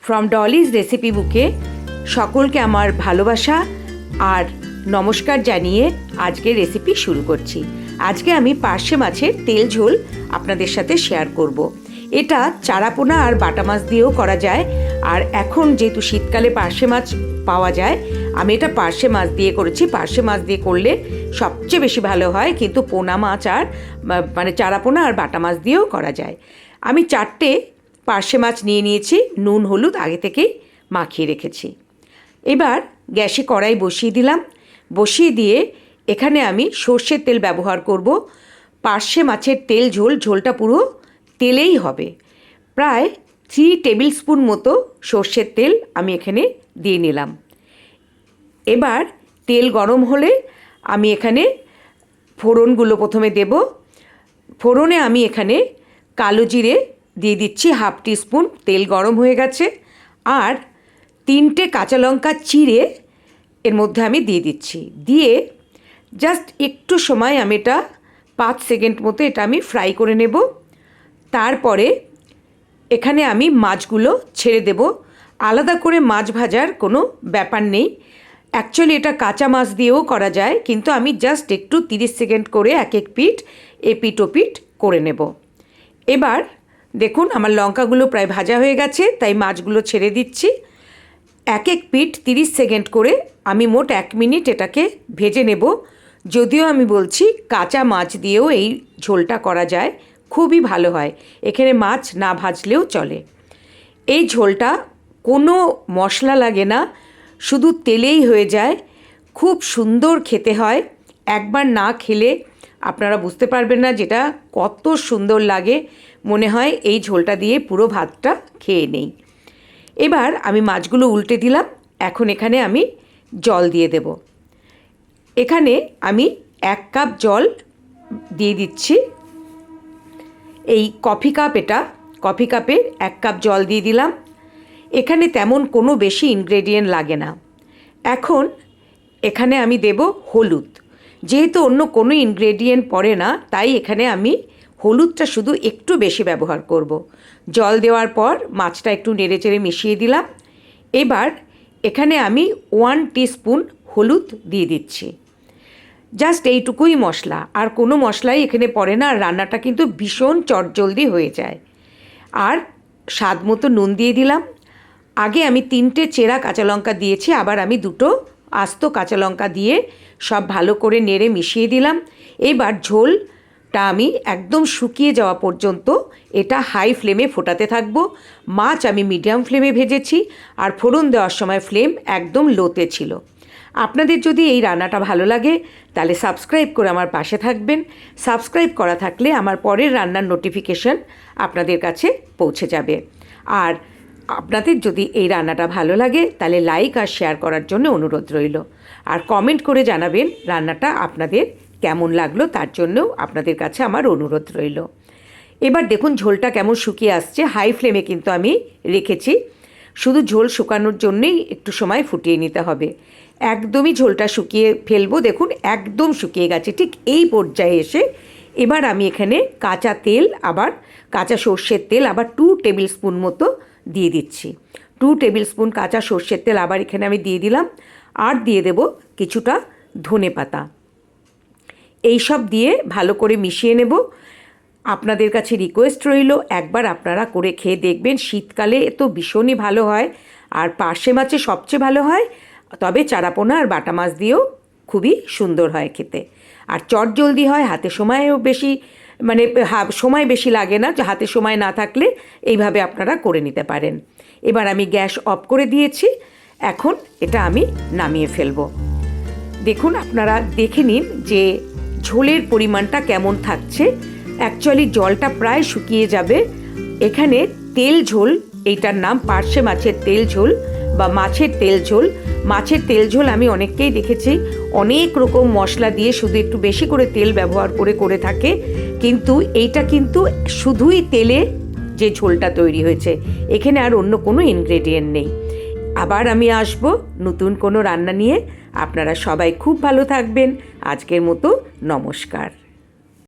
From Dolly's recipe বুকে সকলকে আমার ভালোবাসা আর নমস্কার জানিয়ে আজকে রেসিপি শুরু করছি। আজকে আমি পার্শে মাছের তেল ঝোল আপনাদের সাথে শেয়ার করব। এটা চারাপোনা আর বাটা মাছ দিয়েও করা যায়, আর এখন যেহেতু শীতকালে পার্শে মাছ পাওয়া যায়, আমি এটা পার্শে মাছ দিয়ে করেছি। পার্শে মাছ দিয়ে করলে সবচেয়ে বেশি ভালো হয়, কিন্তু পোনা মাছ আর চারাপোনা আর বাটা মাছ দিয়েও করা যায়। আমি 4টে পার্শে মাছ নিয়ে নিয়েছি, নুন হলুদ আগে থেকেই মাখিয়ে রেখেছি। এবার গ্যাসে কড়াই বসিয়ে দিলাম। বসিয়ে দিয়ে এখানে আমি সর্ষের তেল ব্যবহার করব। পার্শে মাছের তেল ঝোলটা পুরো তেলেই হবে। প্রায় 3 টেবিল স্পুন মতো সর্ষের তেল আমি এখানে দিয়ে নিলাম। এবার তেল গরম হলে আমি এখানে ফোড়নগুলো প্রথমে দেব। ফোড়নে আমি এখানে কালো জিরে দিয়ে দিচ্ছি 1/2 টিস্পুন। তেল গরম হয়ে গেছে। আর 3টে কাঁচা লঙ্কা চিড়ে এর মধ্যে আমি দিয়ে দিচ্ছি। দিয়ে জাস্ট একটু সময় আমি এটা 5 সেকেন্ড মতো এটা আমি ফ্রাই করে নেব। তারপরে এখানে আমি মাছগুলো ছেড়ে দেব। আলাদা করে মাছ ভাজার কোনো ব্যাপার নেই। অ্যাকচুয়ালি এটা কাঁচা মাছ দিয়েও করা যায়, কিন্তু আমি জাস্ট একটু 30 সেকেন্ড করে এক এক পিঠ এপিট ওপিট করে নেব। এবার দেখুন আমার লঙ্কাগুলো প্রায় ভাজা হয়ে গেছে, তাই মাছগুলো ছেড়ে দিচ্ছি। এক এক পিঠ 30 সেকেন্ড করে আমি মোট 1 মিনিট এটাকে ভেজে নেব। যদিও আমি বলছি কাঁচা মাছ দিয়েও এই ঝোলটা করা যায়, খুবই ভালো হয়। এখানে মাছ না ভাজলেও চলে। এই ঝোলটা কোনো মশলা লাগে না, শুধু তেলেই হয়ে যায়। খুব সুন্দর খেতে হয়। একবার না খেলে আপনারা বুঝতে পারবেন না যেটা কত সুন্দর লাগে। মনে হয় এই ঝোলটা দিয়ে পুরো ভাতটা খেয়ে নেই। এবার আমি মাছগুলো উল্টে দিলাম। এখন এখানে আমি জল দিয়ে দেব। এখানে আমি 1 কাপ জল দিয়ে দিচ্ছি। এই কফি কাপ, এটা কফি কাপের 1 কাপ জল দিয়ে দিলাম। এখানে তেমন কোনো বেশি ইনগ্রেডিয়েন্ট লাগে না। এখন এখানে আমি দেব হলুদ। যেহেতু অন্য কোনো ইনগ্রেডিয়েন্ট পড়ে না, তাই এখানে আমি হলুদটা শুধু একটু বেশি ব্যবহার করব। জল দেওয়ার পর মাছটা একটু নেড়েচেড়ে মিশিয়ে দিলাম। এবার এখানে আমি 1 টিস্পুন হলুদ দিয়ে দিচ্ছি। জাস্ট এইটুকুই মশলা, আর কোনো মশলাই এখানে পড়ে না। আর রান্নাটা কিন্তু ভীষণ চটজলদি হয়ে যায়। আর স্বাদ মতো নুন দিয়ে দিলাম। আগে আমি 3টে চেরা কাঁচা লঙ্কা দিয়েছি, আবার আমি 2টো আস্ত কাঁচা লঙ্কা দিয়ে সব ভালো করে নেড়ে মিশিয়ে দিলাম। এবার ঝোলটা আমি একদম শুকিয়ে যাওয়া পর্যন্ত এটা হাই ফ্লেমে ফোটাতে থাকবো। মাছ আমি মিডিয়াম ফ্লেমে ভেজেছি, আর ফোড়ন দেওয়ার সময় ফ্লেম একদম লোতে ছিল। আপনাদের যদি এই রান্নাটা ভালো লাগে তাহলে সাবস্ক্রাইব করে আমার পাশে থাকবেন। সাবস্ক্রাইব করা থাকলে আমার পরের রান্নার নোটিফিকেশন আপনাদের কাছে পৌঁছে যাবে। আর আপনাদের যদি এই রান্নাটা ভালো লাগে তাহলে লাইক আর শেয়ার করার জন্য অনুরোধ রইল। আর কমেন্ট করে জানাবেন রান্নাটা আপনাদের কেমন লাগলো, তার জন্যও আপনাদের কাছে আমার অনুরোধ রইল। এবার দেখুন ঝোলটা কেমন শুকিয়ে আসছে। হাই ফ্লেমে কিন্তু আমি রেখেছি। শুধু ঝোল শুকানোর জন্যই একটু সময় ফুটিয়ে নিতে হবে। একদমই ঝোলটা শুকিয়ে ফেলবো। দেখুন একদম শুকিয়ে গেছে। ঠিক এই পর্যায়ে এসে এবার আমি এখানে কাঁচা সর্ষের তেল আবার 2 টেবিল স্পুন মতো দিয়ে দিচ্ছি। 2 টেবিল স্পুন কাঁচা সর্ষের তেল আবার এখানে আমি দিয়ে দিলাম। আর দিয়ে দেব কিছুটা ধনেপাতা। এইসব দিয়ে ভালো করে মিশিয়ে নেব। আপনাদের কাছে রিকোয়েস্ট রইল একবার আপনারা করে খেয়ে দেখবেন। শীতকালে তো ভীষণই ভালো হয়, আর পার্শে মাছে সবচেয়ে ভালো হয়। তবে চারাপোনা আর বাটা মাছ দিয়েও খুবই সুন্দর হয় খেতে। আর চটজলদি হয়, হাতে সময়ও বেশি সময় বেশি লাগে না। হাতে সময় না থাকলে এইভাবে আপনারা করে নিতে পারেন। এবার আমি গ্যাস অফ করে দিয়েছি। এখন এটা আমি নামিয়ে ফেলবো। দেখুন আপনারা দেখে নিন যে ঝোলের পরিমাণটা কেমন থাকছে। অ্যাকচুয়ালি জলটা প্রায় শুকিয়ে যাবে। এখানে তেল ঝোল, এইটার নাম পার্শে মাছের তেল ঝোল বা মাছের তেল ঝোল। মাছের তেল ঝোল আমি অনেককেই দেখেছি অনেক রকম মশলা দিয়ে শুধু একটু বেশি করে তেল ব্যবহার করে থাকে, কিন্তু এইটা কিন্তু শুধুই তেলে যে ঝোলটা তৈরি হয়েছে। এখানে আর অন্য কোনো ইনগ্রেডিয়েন্ট নেই। আবার আমি আসব নতুন কোনো রান্না নিয়ে। আপনারা সবাই খুব ভালো থাকবেন। আজকের মতো নমস্কার।